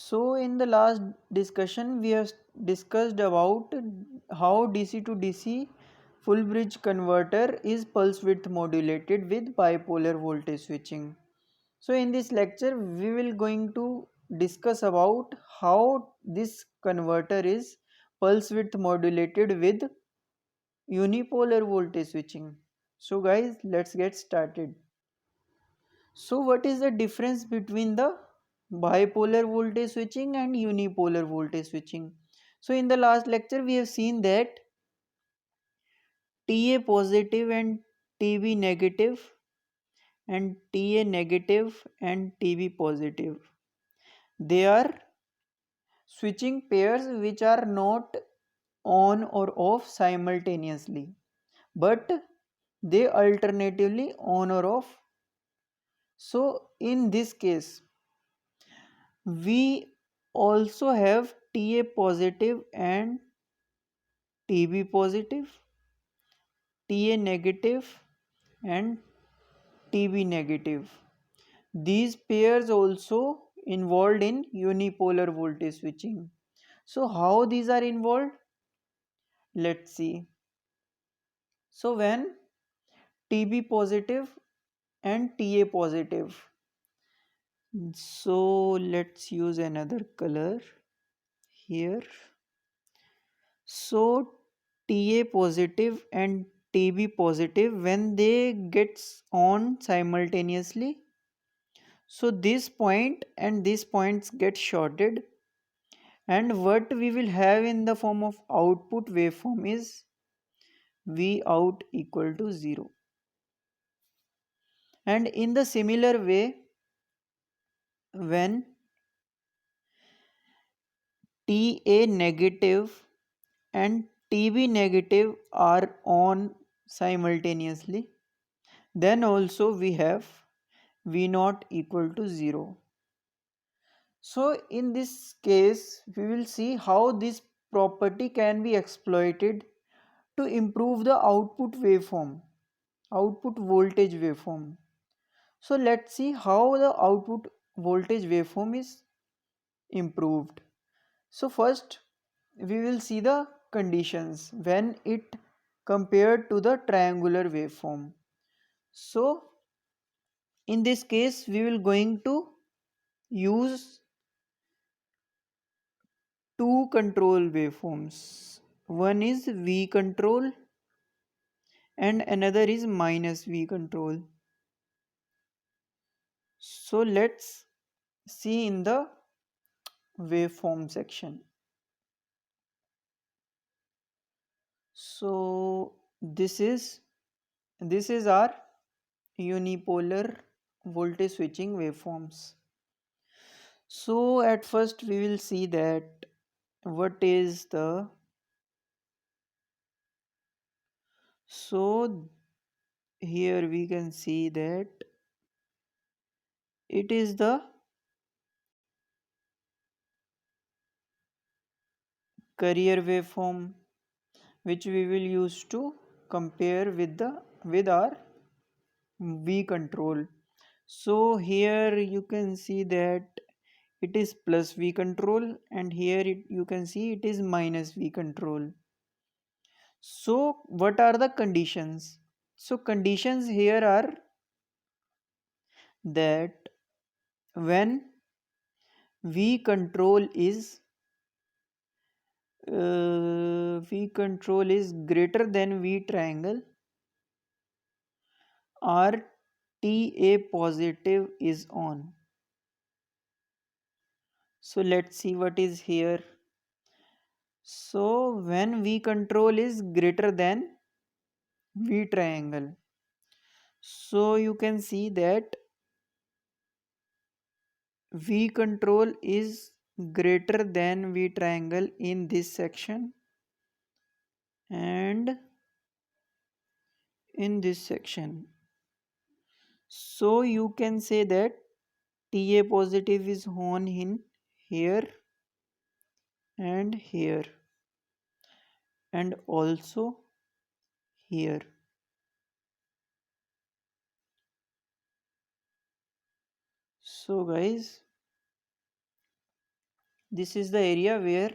So in the last discussion we have discussed about how DC to DC full bridge converter is pulse width modulated with bipolar voltage switching. So in this lecture we will going to discuss about how this converter is pulse width modulated with unipolar voltage switching. So guys, let's get started. So what is the difference between the bipolar voltage switching and unipolar voltage switching? So in the last lecture we have seen that TA positive and TB negative and TA negative and TB positive, they are switching pairs which are not on or off simultaneously, but they alternatively on or off. So in this case we also have TA positive and TB positive, TA negative and TB negative. These pairs also involved in unipolar voltage switching. So how these are involved? Let's see. So when TB positive and TA positive, so let's use another color here. So TA positive and TB positive, when they gets on simultaneously, so this point and these points get shorted, and what we will have in the form of output waveform is V out equal to 0. And in the similar way, when TA negative and TB negative are on simultaneously, then also we have V naught equal to 0. So in this case we will see how this property can be exploited to improve the output waveform, output voltage waveform. So let's see how the output voltage waveform is improved. So first we will see the conditions when it compared to the triangular waveform. So in this case we will going to use two control waveforms. One is V control and another is minus V control. So let's see in the waveform section. So this is our unipolar voltage switching waveforms. So at first we will see that what is the, so here we can see that it is the carrier waveform which we will use to compare with our V control. So here you can see that it is plus V control, and here you can see it is minus V control. So what are the conditions? So conditions here are that when V control is greater than V triangle, or TA positive is on. So let's see what is here. So when V control is greater than V triangle, so you can see that V control is greater than V triangle in this section and in this section. So you can say that TA positive is on in here and here and also here. So guys, This is the area where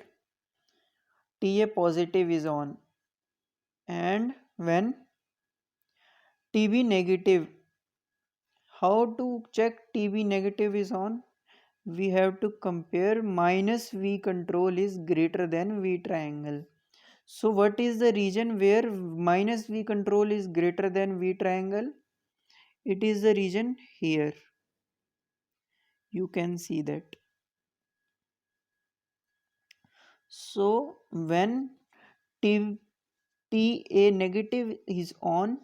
Ta positive is on, and when Tb negative, how to check Tb negative is on? We have to compare minus V control is greater than V triangle. So what is the region where minus V control is greater than V triangle? It is the region here. You can see that. So when T, Ta negative is on,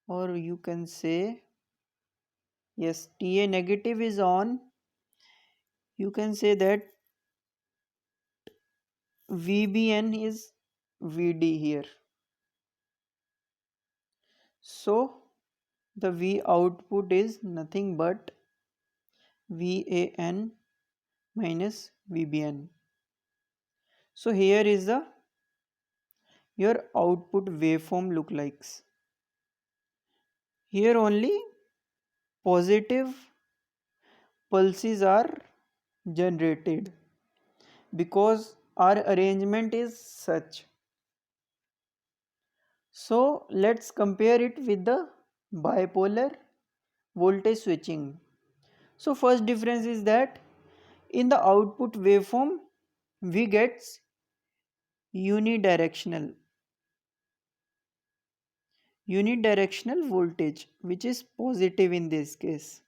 or you can say, yes, Ta negative is on, you can say that Vbn is Vd here. So the V output is nothing but Van minus Vbn. So here is the your output waveform look likes. Here only positive pulses are generated because our arrangement is such. So let's compare it with the bipolar voltage switching. So first difference is that in the output waveform we get unidirectional unidirectional voltage, which is positive in this case.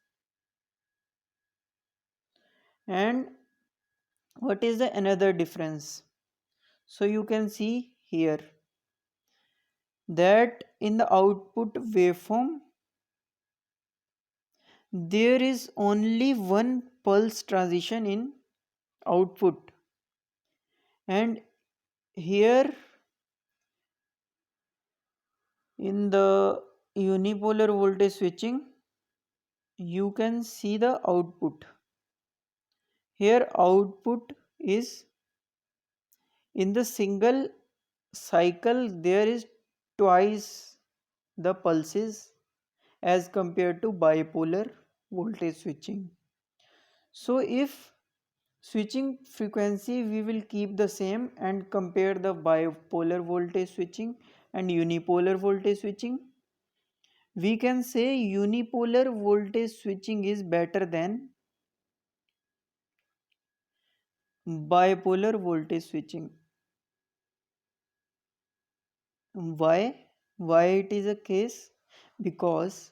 And what is the another difference? So you can see here that in the output waveform there is only one pulse transition in output, and here in the unipolar voltage switching you can see the output. Here output is in the single cycle there is twice the pulses as compared to bipolar voltage switching. So if switching frequency we will keep the same and compare the bipolar voltage switching and unipolar voltage switching, we can say unipolar voltage switching is better than bipolar voltage switching. Why? Why it is a case? Because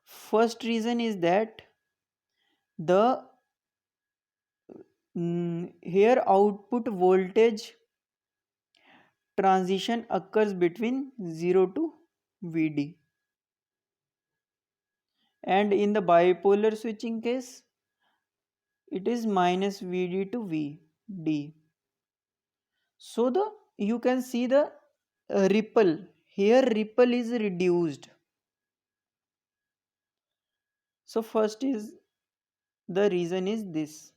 first reason is that the here output voltage transition occurs between 0 to Vd, and in the bipolar switching case it is minus Vd to Vd. So the you can see the ripple here, ripple is reduced. So first is the reason is this,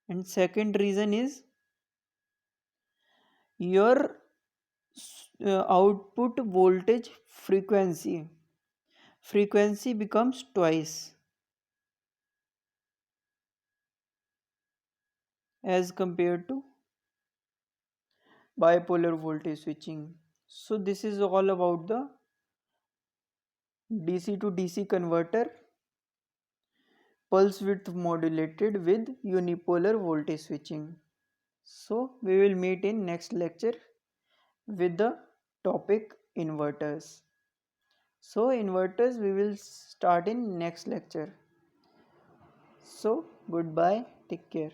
and second reason is your output voltage frequency becomes twice as compared to bipolar voltage switching. So this is all about the DC to DC converter pulse width modulated with unipolar voltage switching. So we will meet in next lecture with the topic inverters. So inverters we will start in next lecture. So goodbye, take care.